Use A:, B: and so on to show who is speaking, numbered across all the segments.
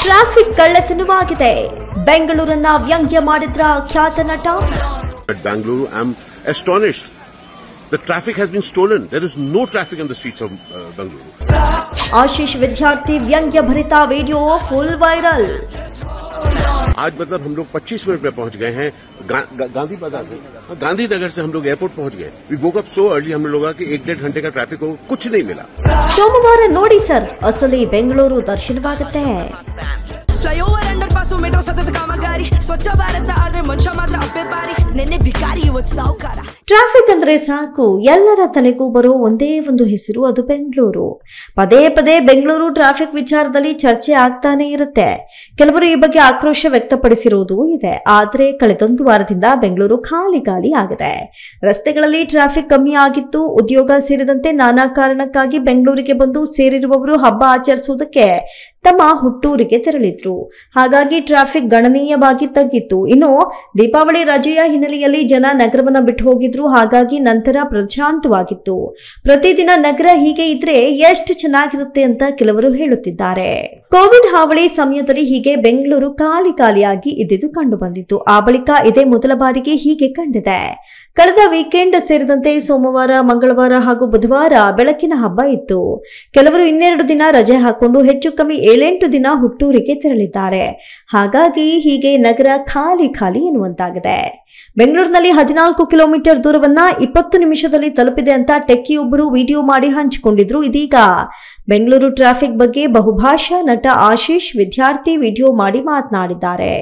A: Traffic ಕಳ್ಳತನವಾಗಿದೆ. ಬೆಂಗಳೂರನ್ನ ವ್ಯಂಗ್ಯ ಮಾಡಿದ್ರ ಖ್ಯಾತ ನಟ.
B: At Bangalore, I am astonished. The traffic has been stolen. There is no traffic on the streets of Bangalore.
A: आशीष विद्यार्थी व्यंग्य भरिता video full viral.
B: आज मतलब हम लोग 25 मिनट में पहुंच गए हैं गांधी बाजार में. गांधीनगर से हम लोग एयरपोर्ट पहुंच गए. We woke up so early, हम लोगों का 1-1.5 घंटे का ट्रैफिक को कुछ नहीं मिला.
A: ಸೋಮವಾರ ನೋಡಿ ಸರ್, ಅಸಲಿ ಬೆಂಗಳೂರು ದರ್ಶನವಾಗುತ್ತೆ.
C: ಫ್ಲೈಓವರ್ ಅಂಡರ್ ಪಾಸು ಮೆಟ್ರೋ ಸತತ ಕಾಮಗಾರಿ ಸ್ವಚ್ಛ ಭಾರತ ಆದ್ರೆ ಮನುಷ್ಯ ಮಾತ್ರ ಅಪ್ಪೆ ಬಾರಿ ನೆನ್ನೆ ಬಿಕಾರಿ ಇವತ್ತು ಸಾವುಕಾರ.
A: ಟ್ರಾಫಿಕ್ ಅಂದ್ರೆ ಸಾಕು, ಎಲ್ಲರ ತಲೆಗೂ ಬರೋ ಒಂದೇ ಒಂದು ಹೆಸರು, ಅದು ಬೆಂಗಳೂರು. ಪದೇ ಪದೇ ಬೆಂಗಳೂರು ಟ್ರಾಫಿಕ್ ವಿಚಾರದಲ್ಲಿ ಚರ್ಚೆ ಆಗ್ತಾನೆ ಇರುತ್ತೆ. ಕೆಲವರು ಈ ಬಗ್ಗೆ ಆಕ್ರೋಶ ವ್ಯಕ್ತಪಡಿಸಿರುವುದು ಇದೆ. ಆದ್ರೆ ಕಳೆದೊಂದು ವಾರದಿಂದ ಬೆಂಗಳೂರು ಖಾಲಿ ಆಗಿದೆ. ರಸ್ತೆಗಳಲ್ಲಿ ಟ್ರಾಫಿಕ್ ಕಮ್ಮಿ ಆಗಿತ್ತು. ಉದ್ಯೋಗ ಸೇರಿದಂತೆ ನಾನಾ ಕಾರಣಕ್ಕಾಗಿ ಬೆಂಗಳೂರಿಗೆ ಬಂದು ಸೇರಿರುವವರು ಹಬ್ಬ ಆಚರಿಸುವುದಕ್ಕೆ ತಮ್ಮ ಹುಟ್ಟೂರಿಗೆ ತೆರಳಿದ್ರು. ಹಾಗಾಗಿ ಟ್ರಾಫಿಕ್ ಗಣನೀಯವಾಗಿ ತಗ್ಗಿತ್ತು. ಇನ್ನು ದೀಪಾವಳಿ ರಜೆಯ ಹಿನ್ನೆಲೆಯಲ್ಲಿ ಜನ ನಗರವನ್ನ ಬಿಟ್ಟು ಹೋಗಿದ್ರು. ಹಾಗಾಗಿ ನಂತರ ಪ್ರಶಾಂತವಾಗಿತ್ತು. ಪ್ರತಿದಿನ ನಗರ ಹೀಗೆ ಇದ್ರೆ ಎಷ್ಟು ಚೆನ್ನಾಗಿರುತ್ತೆ ಅಂತ ಕೆಲವರು ಹೇಳುತ್ತಿದ್ದಾರೆ. ಕೋವಿಡ್ ಹಾವಳಿ ಸಮಯದಲ್ಲಿ ಹೀಗೆ ಬೆಂಗಳೂರು ಖಾಲಿಯಾಗಿ ಇದ್ದಿದ್ದು ಕಂಡು ಬಂದಿತ್ತು. ಆ ಬಳಿಕ ಇದೇ ಮೊದಲ ಬಾರಿಗೆ ಹೀಗೆ ಕಂಡಿದೆ. ಕಳೆದ ವೀಕೆಂಡ್ ಸೇರಿದಂತೆ ಸೋಮವಾರ, ಮಂಗಳವಾರ ಹಾಗೂ ಬುಧವಾರ ಬೆಳಕಿನ ಹಬ್ಬ ಇತ್ತು. ಕೆಲವರು 2 ದಿನ ರಜೆ ಹಾಕೊಂಡು ಹೆಚ್ಚು ಕಮ್ಮಿ 7-8 ದಿನ ಹುಟ್ಟೂರಿಗೆ ತೆರಳಿದ್ದಾರೆ. ಹಾಗಾಗಿ ಹೀಗೆ ನಗರ ಖಾಲಿ ಎನ್ನುವಂತಾಗಿದೆ. ಬೆಂಗಳೂರಿನಲ್ಲಿ 14 ಕಿಲೋಮೀಟರ್ ದೂರವನ್ನ 20 ನಿಮಿಷದಲ್ಲಿ ತಲುಪಿದೆ ಅಂತ ಟೆಕ್ಕಿಯೊಬ್ಬರು ವಿಡಿಯೋ ಮಾಡಿ ಹಂಚಿಕೊಂಡಿದ್ರು. ಇದೀಗ ಬೆಂಗಳೂರು ಟ್ರಾಫಿಕ್ ಬಗ್ಗೆ ಬಹುಭಾಷಾ ನಟ ಆಶೀಶ್ ವಿದ್ಯಾರ್ಥಿ ವಿಡಿಯೋ ಮಾಡಿ ಮಾತನಾಡಿದ್ದಾರೆ.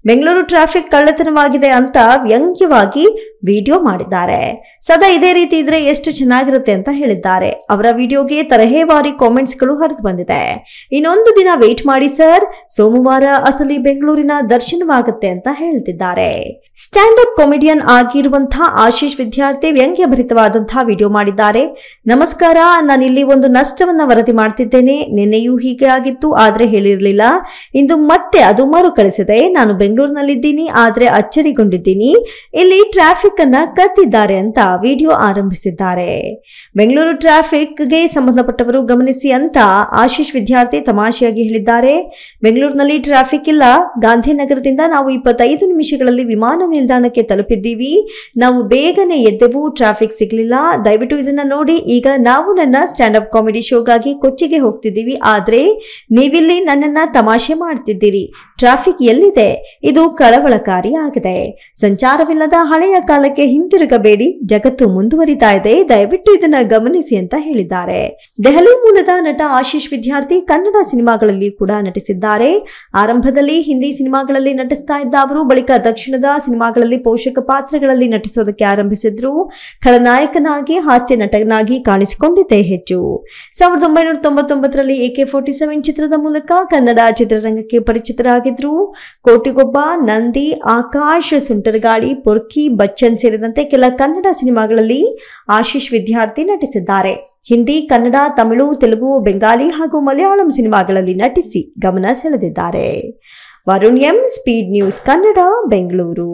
A: ಬೆಂಗಳೂರು ಟ್ರಾಫಿಕ್ ಕಳ್ಳತನವಾಗಿದೆ ಅಂತ ವ್ಯಂಗ್ಯವಾಗಿ ವಿಡಿಯೋ ಮಾಡಿದ್ದಾರೆ. ಸದಾ ಇದೇ ರೀತಿ ಇದ್ರೆ ಎಷ್ಟು ಚೆನ್ನಾಗಿರುತ್ತೆ ಅಂತ ಹೇಳಿದ್ದಾರೆ. ಅವರ ವಿಡಿಯೋಗೆ ತರಹೇವಾರಿ ಕಾಮೆಂಟ್ಸ್ಗಳು ಹರಿದು ಬಂದಿದೆ. ಇನ್ನೊಂದು ದಿನ ವೇಟ್ ಮಾಡಿ ಸರ್, ಸೋಮವಾರ ಅಸಲಿ ಬೆಂಗಳೂರಿನ ದರ್ಶನವಾಗುತ್ತೆ ಅಂತ ಹೇಳ್ತಿದ್ದಾರೆ. ಸ್ಟ್ಯಾಂಡ್ ಅಪ್ ಕಾಮಿಡಿಯನ್ ಆಗಿರುವಂತಹ ಆಶೀಶ್ ವಿದ್ಯಾರ್ಥಿ ವ್ಯಂಗ್ಯ ಭರಿತವಾದಂತಹ ವಿಡಿಯೋ ಮಾಡಿದ್ದಾರೆ. ನಮಸ್ಕಾರ, ನಾನಿಲ್ಲಿ ಒಂದು ನಷ್ಟವನ್ನ ವರದಿ ಮಾಡ್ತಿದ್ದೇನೆ. ನಿನ್ನೆಯೂ ಹೀಗೆ ಆಗಿತ್ತು, ಆದ್ರೆ ಹೇಳಿರ್ಲಿಲ್ಲ. ಇಂದು ಮತ್ತೆ ಅದು ಮರುಕಳಿಸಿದೆ. ನಾನು ಬೆಂಗಳೂರಿನಲ್ಲಿದ್ದೀನಿ, ಆದ್ರೆ ಅಚ್ಚರಿಗೊಂಡಿದ್ದೀನಿ. ಇಲ್ಲಿ ಟ್ರಾಫಿಕ್ ಅನ್ನ ಕತ್ತಿದ್ದಾರೆ ಅಂತ ವಿಡಿಯೋ ಆರಂಭಿಸಿದ್ದಾರೆ. ಬೆಂಗಳೂರು ಟ್ರಾಫಿಕ್ಗೆ ಸಂಬಂಧಪಟ್ಟವರು ಗಮನಿಸಿ ಅಂತ ಆಶೀಶ್ ವಿದ್ಯಾರ್ಥಿ ತಮಾಷೆಯಾಗಿ ಹೇಳಿದ್ದಾರೆ. ಬೆಂಗಳೂರಿನಲ್ಲಿ ಟ್ರಾಫಿಕ್ ಇಲ್ಲ. ಗಾಂಧಿನಗರದಿಂದ ನಾವು 25 ನಿಮಿಷಗಳಲ್ಲಿ ವಿಮಾನ ನಿಲ್ದಾಣಕ್ಕೆ ತಲುಪಿದ್ದೀವಿ. ನಾವು ಬೇಗನೆ ಎದ್ದೆವು, ಟ್ರಾಫಿಕ್ ಸಿಗ್ಲಿಲ್ಲ. ದಯವಿಟ್ಟು ಇದನ್ನ ನೋಡಿ. ಈಗ ನಾವು ನನ್ನ ಸ್ಟ್ಯಾಂಡ್ ಅಪ್ ಕಾಮಿಡಿ ಶೋಗಾಗಿ ಕೊಚ್ಚಿಗೆ ಹೋಗ್ತಿದ್ದೀವಿ, ಆದ್ರೆ ನೀವಿಲ್ಲಿ ನನ್ನನ್ನ ತಮಾಷೆ ಮಾಡ್ತಿದ್ದೀರಿ. ಟ್ರಾಫಿಕ್ ಎಲ್ಲಿದೆ? ಇದು ಕಳವಳಕಾರಿ ಆಗಿದೆ. ಸಂಚಾರವಿಲ್ಲದ ಹಳೆಯ ಕಾಲಕ್ಕೆ ಹಿಂತಿರುಗಬೇಡಿ, ಜಗತ್ತು ಮುಂದುವರಿತಾ ಇದೆ. ದಯವಿಟ್ಟು ಇದನ್ನ ಗಮನಿಸಿ ಅಂತ ಹೇಳಿದ್ದಾರೆ. ದೆಹಲಿ ಮೂಲದ ನಟ ಆಶೀಶ್ ವಿದ್ಯಾರ್ಥಿ ಕನ್ನಡ ಸಿನಿಮಾಗಳಲ್ಲಿ ಕೂಡ ನಟಿಸಿದ್ದಾರೆ. ಆರಂಭದಲ್ಲಿ ಹಿಂದಿ ಸಿನಿಮಾಗಳಲ್ಲಿ ನಟಿಸ್ತಾ ಇದ್ದ ಅವರು ಬಳಿಕ ದಕ್ಷಿಣದ ಸಿನಿಮಾಗಳಲ್ಲಿ ಪೋಷಕ ಪಾತ್ರಗಳಲ್ಲಿ ನಟಿಸೋದಕ್ಕೆ ಆರಂಭಿಸಿದ್ರು. ಖಳನಾಯಕನಾಗಿ ಹಾಸ್ಯ ನಟನಾಗಿ ಕಾಣಿಸಿಕೊಂಡಿದ್ದೇ ಹೆಚ್ಚು. 1999ರಲ್ಲಿ AK-47 ಚಿತ್ರದ ಮೂಲಕ ಕನ್ನಡ ಚಿತ್ರರಂಗಕ್ಕೆ ಪರಿಚಿತರಾಗಿದ್ರು. ಕೋಟಿಗೊಬ್ಬ, ನಂದಿ, ಆಕಾಶ್, ಸುಂಟರಗಾಳಿ, ಪೊರ್ಕಿ, ಬಚ್ಚನ್ ಸೇರಿದಂತೆ ಕೆಲ ಕನ್ನಡ ಸಿನಿಮಾಗಳಲ್ಲಿ ಆಶೀಶ್ ವಿದ್ಯಾರ್ಥಿ ನಟಿಸಿದ್ದಾರೆ. ಹಿಂದಿ, ಕನ್ನಡ, ತಮಿಳು, ತೆಲುಗು, ಬೆಂಗಾಲಿ ಹಾಗೂ ಮಲಯಾಳಂ ಸಿನಿಮಾಗಳಲ್ಲಿ ನಟಿಸಿ ಗಮನ ಸೆಳೆದಿದ್ದಾರೆ. Varun M, speed news Kannada, Bengaluru.